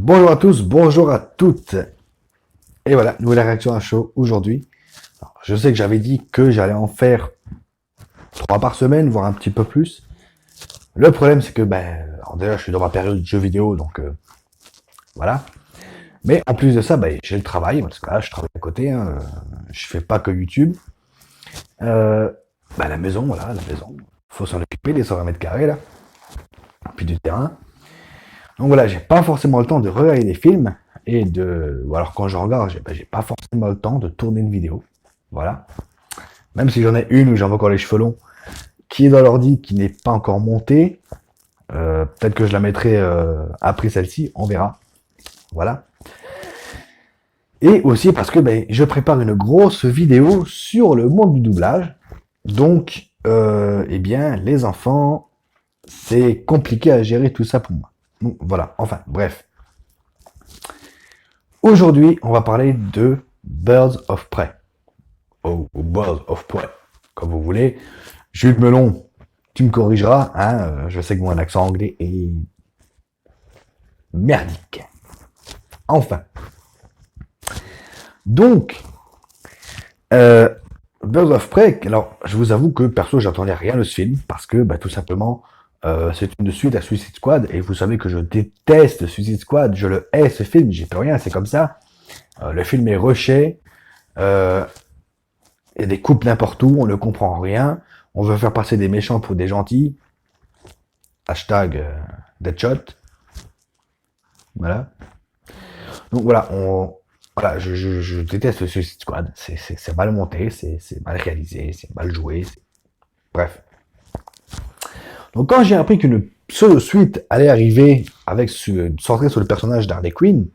Bonjour à tous, bonjour à toutes. Et voilà, nouvelle réaction à chaud aujourd'hui. Alors, je sais que j'avais dit que j'allais en faire 3 par semaine, voire un petit peu plus. Le problème, c'est que, alors déjà, je suis dans ma période de jeux vidéo, donc voilà. Mais en plus de ça, j'ai le travail, parce que là, je travaille à côté, hein, je fais pas que YouTube. Euh, la maison, voilà, la maison. Faut s'en occuper, les 120 mètres carrés, là. Puis du terrain. Donc voilà, j'ai pas forcément le temps de regarder des films ou alors quand je regarde, j'ai pas forcément le temps de tourner une vidéo. Voilà. Même si j'en ai une où j'ai encore les cheveux longs, qui est dans l'ordi, qui n'est pas encore montée. Peut-être que je la mettrai après celle-ci, on verra. Voilà. Et aussi parce que je prépare une grosse vidéo sur le monde du doublage. Donc, les enfants, c'est compliqué à gérer tout ça pour moi. Donc, voilà, enfin, bref. Aujourd'hui, on va parler de Birds of Prey. Ou Birds of Prey, comme vous voulez. Jules Melon, tu me corrigeras, hein, je sais que mon accent anglais est merdique. Enfin. Donc, Birds of Prey, alors je vous avoue que perso j'attendais rien de ce film, parce que tout simplement c'est une suite à Suicide Squad, et vous savez que je déteste Suicide Squad, je le hais ce film, j'y peux rien, c'est comme ça. Le film est rushé, il y a des coupes n'importe où, on ne comprend rien, on veut faire passer des méchants pour des gentils. Hashtag Deadshot. Voilà. Donc voilà, je déteste Suicide Squad. C'est mal monté, c'est mal réalisé, c'est mal joué. Bref. Donc quand j'ai appris qu'une pseudo-suite allait arriver centrée sur le personnage d'Harley Quinn,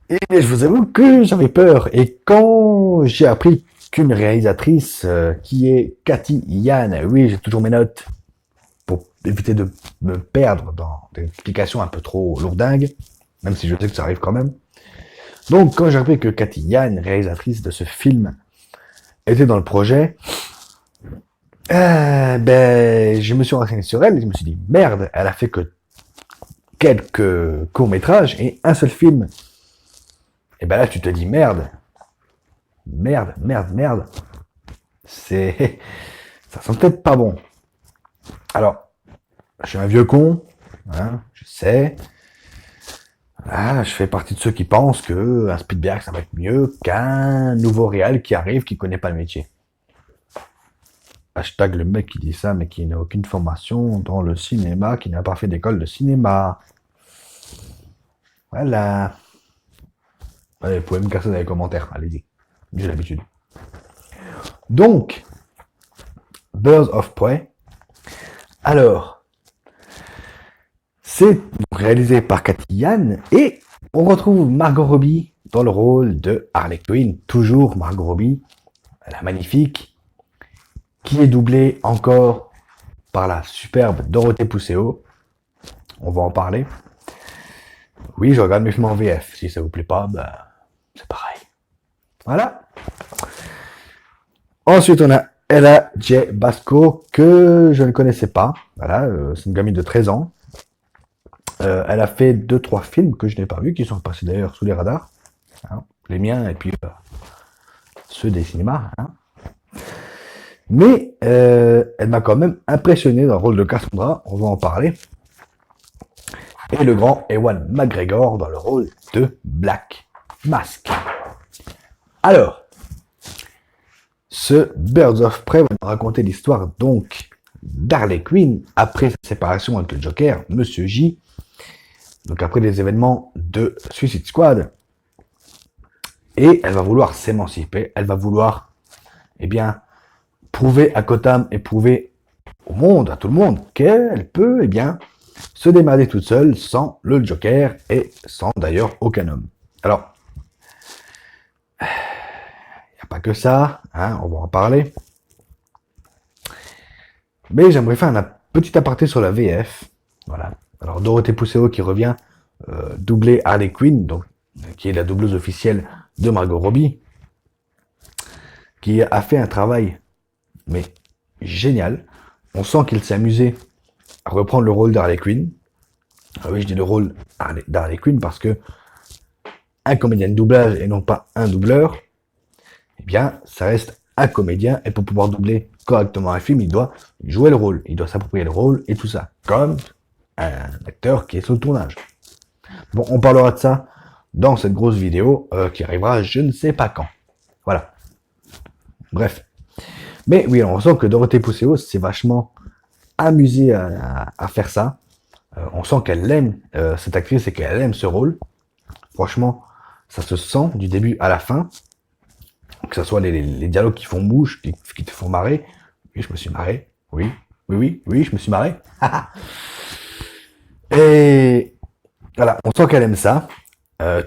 et je vous avoue que j'avais peur. Et quand j'ai appris qu'une réalisatrice qui est Cathy Yan, oui, j'ai toujours mes notes pour éviter de me perdre dans des explications un peu trop lourdingues, même si je sais que ça arrive quand même. Donc, quand j'ai appris que Cathy Yan, réalisatrice de ce film, était dans le projet, je me suis renseigné sur elle et je me suis dit, merde, elle a fait que quelques courts-métrages et un seul film. Et là, tu te dis, merde. Ça sent peut-être pas bon. Alors, je suis un vieux con, hein, je sais. Je fais partie de ceux qui pensent que un Spielberg, ça va être mieux qu'un nouveau réal qui arrive, qui connaît pas le métier. Hashtag le mec qui dit ça, mais qui n'a aucune formation dans le cinéma, qui n'a pas fait d'école de cinéma. Voilà. Allez, vous pouvez me casser dans les commentaires, allez-y. J'ai l'habitude. Donc, Birds of Prey. Alors, c'est réalisé par Cathy Yan et on retrouve Margot Robbie dans le rôle de Harley Quinn. Toujours Margot Robbie, la magnifique, qui est doublée encore par la superbe Dorothée Pousseau. On va en parler. Oui, je regarde mes films en VF. Si ça vous plaît pas, c'est pareil. Voilà. Ensuite, on a Ella J. Basco, que je ne connaissais pas. Voilà, c'est une gamine de 13 ans. Elle a fait 2-3 films que je n'ai pas vus, qui sont passés d'ailleurs sous les radars. Hein, les miens et puis ceux des cinémas. Hein. Mais elle m'a quand même impressionné dans le rôle de Cassandra, on va en parler. Et le grand Ewan McGregor dans le rôle de Black Mask. Alors, ce Birds of Prey va nous raconter l'histoire donc d'Harley Quinn après sa séparation avec le Joker, Monsieur J. Donc après les événements de Suicide Squad. Et elle va vouloir s'émanciper, elle va vouloir, prouver à Gotham et prouver au monde, à tout le monde, qu'elle peut, se démerder toute seule sans le Joker et sans d'ailleurs aucun homme. Alors, il n'y a pas que ça, hein, on va en parler. Mais j'aimerais faire un petit aparté sur la VF. Voilà. Alors, Dorothée Pousseau qui revient doubler Harley Quinn, donc, qui est la doubleuse officielle de Margot Robbie, qui a fait un travail mais génial. On sent qu'il s'est amusé à reprendre le rôle d'Harley Quinn. Ah oui, je dis le rôle d'Harley Quinn parce que un comédien de doublage et non pas un doubleur, eh bien, ça reste un comédien et pour pouvoir doubler correctement un film, il doit jouer le rôle, il doit s'approprier le rôle et tout ça, comme un acteur qui est sur le tournage. Bon, on parlera de ça dans cette grosse vidéo qui arrivera je ne sais pas quand. Voilà. Bref. Mais oui, on sent que Dorothée Pousseau s'est vachement amusée à faire ça. On sent qu'elle aime cette actrice et qu'elle aime ce rôle. Franchement, ça se sent du début à la fin. Que ce soit les dialogues qui font bouche, qui te font marrer. Oui, je me suis marré. Oui, oui, je me suis marré. Et voilà, on sent qu'elle aime ça.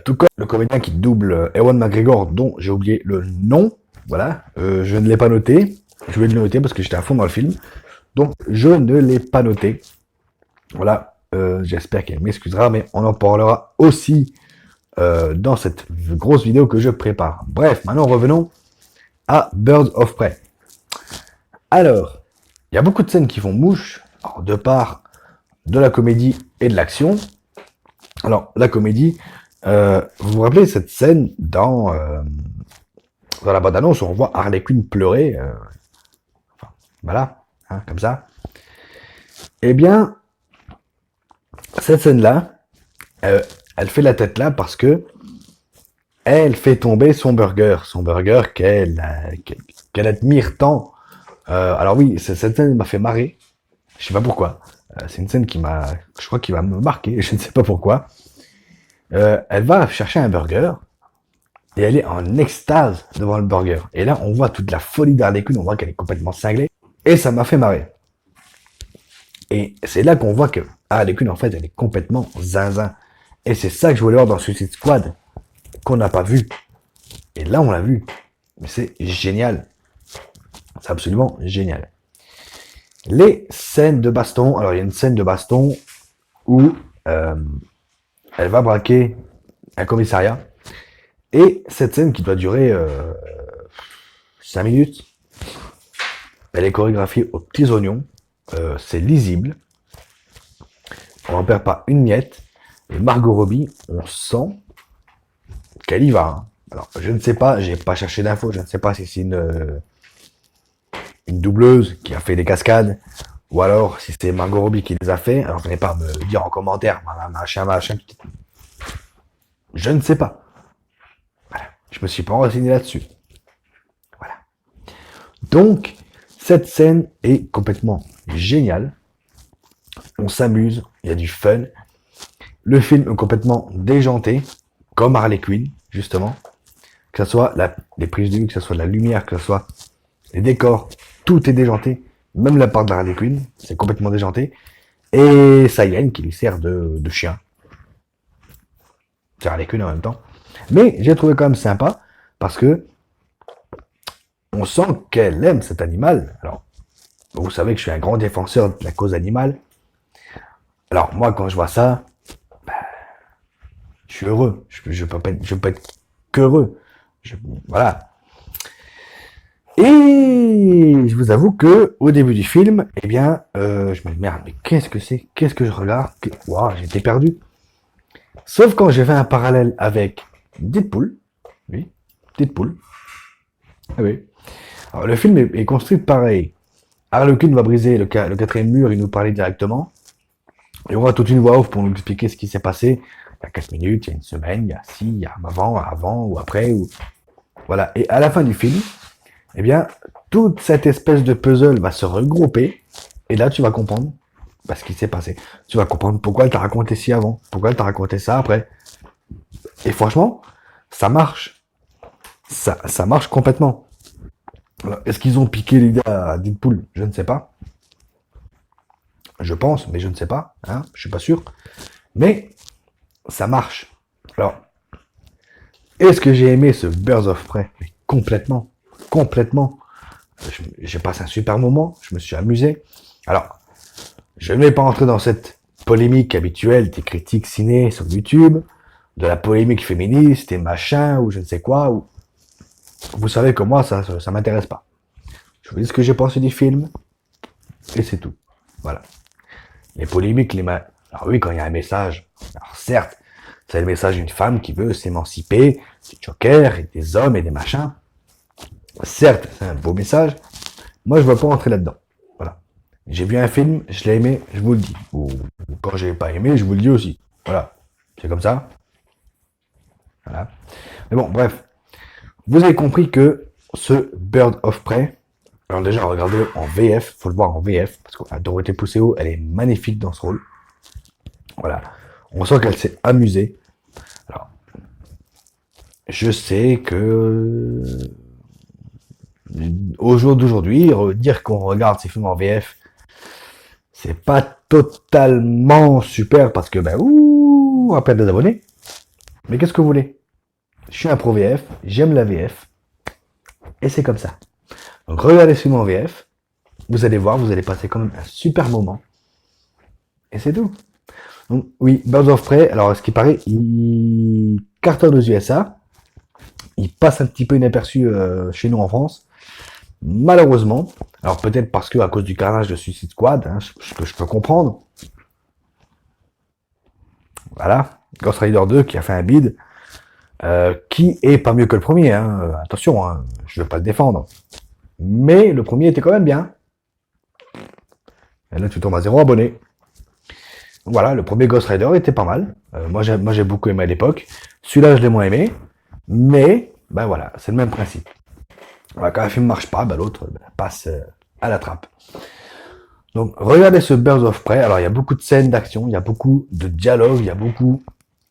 Tout comme le comédien qui double Ewan McGregor, dont j'ai oublié le nom. Voilà, je ne l'ai pas noté. Je vais le noter parce que j'étais à fond dans le film. Donc, je ne l'ai pas noté. Voilà, j'espère qu'elle m'excusera, mais on en parlera aussi dans cette grosse vidéo que je prépare. Bref, maintenant revenons à Birds of Prey. Alors, il y a beaucoup de scènes qui font mouche, alors, de part de la comédie et de l'action. Alors, la comédie, vous vous rappelez cette scène dans la bande-annonce où on voit Harley Quinn pleurer, enfin, voilà, hein, comme ça. Eh bien, cette scène-là, elle fait la tête là parce que elle fait tomber son burger qu'elle admire tant. Alors oui, cette scène m'a fait marrer. Je sais pas pourquoi. C'est une scène je crois, qui va me marquer. Je ne sais pas pourquoi. Elle va chercher un burger et elle est en extase devant le burger. Et là, on voit toute la folie d'Harley Quinn. On voit qu'elle est complètement cinglée. Et ça m'a fait marrer. Et c'est là qu'on voit que Harley Quinn, en fait, elle est complètement zinzin. Et c'est ça que je voulais voir dans Suicide Squad, qu'on n'a pas vu. Et là, on l'a vu. Mais c'est génial. C'est absolument génial. Les scènes de baston. Alors, il y a une scène de baston où elle va braquer un commissariat. Et cette scène qui doit durer 5 minutes, elle est chorégraphiée aux petits oignons. C'est lisible. On n'en perd pas une miette. Et Margot Robbie, on sent qu'elle y va. Hein. Alors, je ne sais pas, j'ai pas cherché d'infos, je ne sais pas si c'est une doubleuse qui a fait des cascades, ou alors si c'est Margot Robbie qui les a fait. Alors, venez pas me dire en commentaire, machin. Je ne sais pas. Voilà. Je me suis pas renseigné là-dessus. Voilà. Donc, cette scène est complètement géniale. On s'amuse, il y a du fun. Le film est complètement déjanté, comme Harley Quinn, justement. Que ce soit les prises de vue, que ce soit la lumière, que ce soit les décors, tout est déjanté. Même la part de Harley Quinn, c'est complètement déjanté. Et Cyan qui lui sert de chien. C'est Harley Quinn en même temps. Mais j'ai trouvé quand même sympa, parce que on sent qu'elle aime cet animal. Alors, vous savez que je suis un grand défenseur de la cause animale. Alors, moi, quand je vois ça, je suis heureux. Je peux pas être qu'heureux. Voilà. Et je vous avoue que au début du film, eh bien, je me dis merde, mais qu'est-ce que c'est? Qu'est-ce que je regarde? Waouh, j'étais perdu. Sauf quand j'ai fait un parallèle avec Deadpool. Oui, Deadpool. Ah oui. Alors, le film est construit pareil. Harley Quinn va briser le quatrième mur et nous parler directement. Et on aura toute une voix off pour nous expliquer ce qui s'est passé il y a 4 minutes, il y a une semaine, il y a avant ou après. Voilà. Et à la fin du film, eh bien, toute cette espèce de puzzle va se regrouper. Et là, tu vas comprendre ce qui s'est passé. Tu vas comprendre pourquoi elle t'a raconté ci avant, pourquoi elle t'a raconté ça après. Et franchement, ça marche. Ça marche complètement. Alors, est-ce qu'ils ont piqué l'idée à Deadpool? Je ne sais pas. Je pense, mais je ne sais pas. Hein, je suis pas sûr. Mais ça marche. Alors, est-ce que j'ai aimé ce Birds of Prey? Complètement. Complètement. J'ai passé un super moment. Je me suis amusé. Alors, je ne vais pas entrer dans cette polémique habituelle des critiques ciné sur YouTube, de la polémique féministe et machin, ou je ne sais quoi. Ou... Vous savez que moi, ça m'intéresse pas. Je vous dis ce que j'ai pensé du film, et c'est tout. Voilà. Les polémiques, Alors oui, quand il y a un message, alors certes, c'est le message d'une femme qui veut s'émanciper, du Joker, et des hommes et des machins. Certes, c'est un beau message. Moi, je ne veux pas rentrer là-dedans. Voilà. J'ai vu un film, je l'ai aimé, je vous le dis. Ou quand j'ai pas aimé, je vous le dis aussi. Voilà. C'est comme ça. Voilà. Mais bon, bref. Vous avez compris que ce Bird of Prey, alors déjà, regardez-le en VF, faut le voir en VF, parce que Dorothée Pousseau, elle est magnifique dans ce rôle. Voilà. On sent qu'elle s'est amusée. Alors, je sais que au jour d'aujourd'hui, dire qu'on regarde ces films en VF, c'est pas totalement super parce que, ben, ouh, on va perdre des abonnés. Mais qu'est-ce que vous voulez? Je suis un pro VF, j'aime la VF, et c'est comme ça. Donc regardez ce film en VF, vous allez voir, vous allez passer quand même un super moment. Et c'est tout. Donc oui, Birds of Prey, alors ce qui paraît, il cartonne aux USA. Il passe un petit peu inaperçu chez nous en France. Malheureusement, alors peut-être parce que à cause du carnage de Suicide Squad, hein, je peux comprendre. Voilà, Ghost Rider 2 qui a fait un bid, qui est pas mieux que le premier. Hein. Attention, hein, je veux pas le défendre. Mais le premier était quand même bien. Et là, tu tombes à 0 abonnés. Voilà, le premier Ghost Rider était pas mal. Moi, j'ai beaucoup aimé à l'époque. Celui-là, je l'ai moins aimé. Mais, ben voilà, c'est le même principe. Voilà, quand un film marche pas, ben l'autre passe à la trappe. Donc, regardez ce Birds of Prey. Alors, il y a beaucoup de scènes d'action, il y a beaucoup de dialogues, il y a beaucoup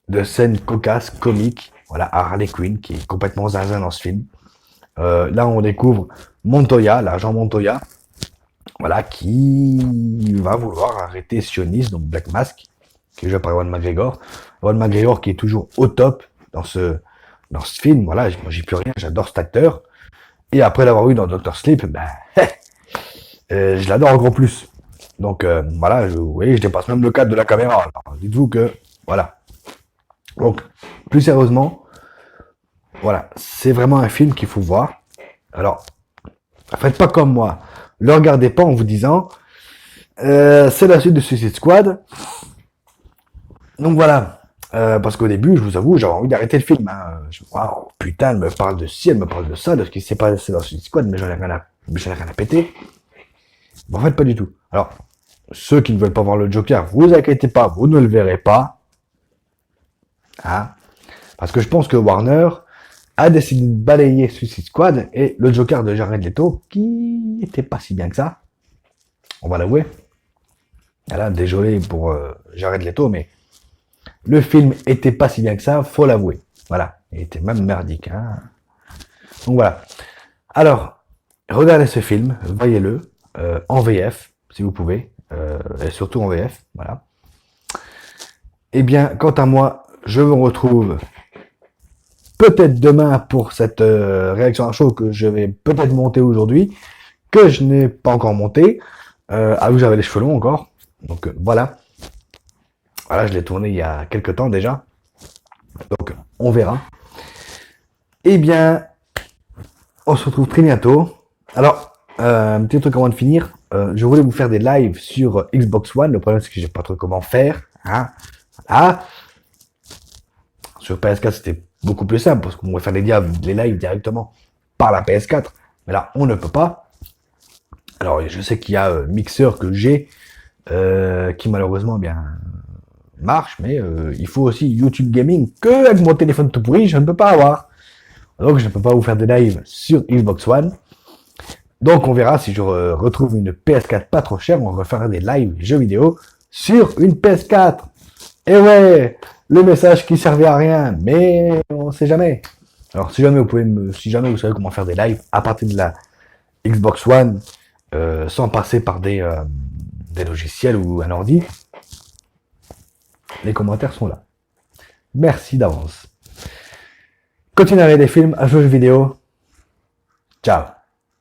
de scènes cocasses, comiques. Voilà, Harley Quinn qui est complètement zinzin dans ce film. Là, on découvre Montoya, l'agent Montoya, voilà, qui va vouloir arrêter Sionis, donc Black Mask, qui est joué par Ewan McGregor. Ewan McGregor qui est toujours au top dans ce film. Voilà, moi j'y plus rien, j'adore cet acteur. Et après l'avoir vu dans Doctor Sleep, ben, je l'adore encore plus. Donc voilà, vous voyez, je dépasse même le cadre de la caméra. Alors, dites-vous que, voilà. Donc, plus sérieusement, voilà, c'est vraiment un film qu'il faut voir. Alors, faites pas comme moi. Le regardez pas en vous disant c'est la suite de Suicide Squad. Donc voilà. Parce qu'au début, je vous avoue, j'avais envie d'arrêter le film. Hein. Wow, putain, elle me parle de ci, elle me parle de ça, de ce qui s'est passé dans Suicide Squad, mais j'en ai rien à péter. Mais en fait, pas du tout. Alors, ceux qui ne veulent pas voir le Joker, vous inquiétez pas, vous ne le verrez pas. Hein. Parce que je pense que Warner a décidé de balayer Suicide Squad et le Joker de Jared Leto, qui était pas si bien que ça. On va l'avouer. Voilà, désolé pour Jared Leto, mais le film était pas si bien que ça, faut l'avouer. Voilà, il était même merdique. Hein. Donc voilà. Alors, regardez ce film, voyez-le en VF, si vous pouvez, et surtout en VF. Voilà. Eh bien, quant à moi, je vous retrouve peut-être demain pour cette réaction à chaud que je vais peut-être monter aujourd'hui, que je n'ai pas encore monté. Ah oui, j'avais les cheveux longs encore. Donc voilà. Voilà, je l'ai tourné il y a quelques temps déjà. Donc on verra. Eh bien, on se retrouve très bientôt. Alors, un petit truc avant de finir. Je voulais vous faire des lives sur Xbox One. Le problème, c'est que j'ai pas trop comment faire. Hein. Voilà. Sur PS4, c'était beaucoup plus simple parce qu'on pouvait faire les lives directement par la PS4. Mais là, on ne peut pas. Alors, je sais qu'il y a Mixer que j'ai qui malheureusement bien marche, mais il faut aussi YouTube Gaming que avec mon téléphone tout pourri, je ne peux pas avoir. Donc, je ne peux pas vous faire des lives sur Xbox One. Donc, on verra si je retrouve une PS4 pas trop chère, on refera des lives jeux vidéo sur une PS4. Et ouais, le message qui servait à rien, mais on sait jamais. Alors, si jamais si jamais vous savez comment faire des lives à partir de la Xbox One, sans passer par des logiciels ou un ordi, les commentaires sont là. Merci d'avance. Continuez à regarder des films, à jouer aux jeux vidéo. Ciao.